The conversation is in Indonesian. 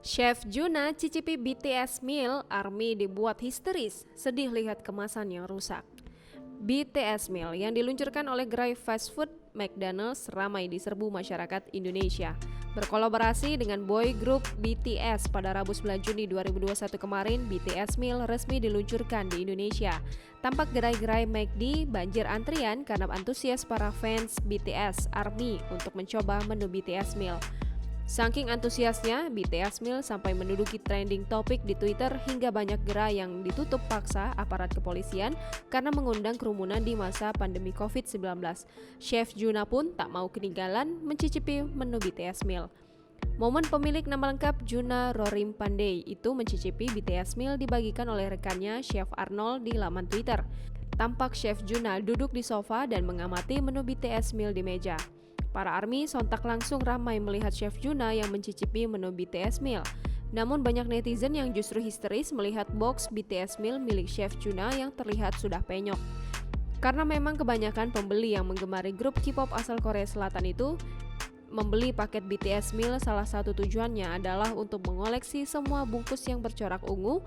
Chef Juna cicipi BTS meal, ARMY dibuat histeris, sedih lihat kemasan yang rusak. BTS meal yang diluncurkan oleh gerai fast food McDonald's ramai diserbu masyarakat Indonesia. Berkolaborasi dengan boy group BTS pada Rabu 9 Juni 2021 kemarin, BTS meal resmi diluncurkan di Indonesia. Tampak gerai-gerai McD banjir antrian karena antusias para fans BTS ARMY untuk mencoba menu BTS meal. Saking antusiasnya, BTS meal sampai menduduki trending topik di Twitter hingga banyak gerai yang ditutup paksa aparat kepolisian karena mengundang kerumunan di masa pandemi COVID-19. Chef Juna pun tak mau ketinggalan mencicipi menu BTS meal. Momen pemilik nama lengkap Juna Rorim Pandey itu mencicipi BTS meal dibagikan oleh rekannya Chef Arnold di laman Twitter. Tampak Chef Juna duduk di sofa dan mengamati menu BTS meal di meja. Para ARMY sontak langsung ramai melihat Chef Juna yang mencicipi menu BTS meal. Namun banyak netizen yang justru histeris melihat box BTS meal milik Chef Juna yang terlihat sudah penyok. Karena memang kebanyakan pembeli yang menggemari grup K-pop asal Korea Selatan itu membeli paket BTS meal, salah satu tujuannya adalah untuk mengoleksi semua bungkus yang bercorak ungu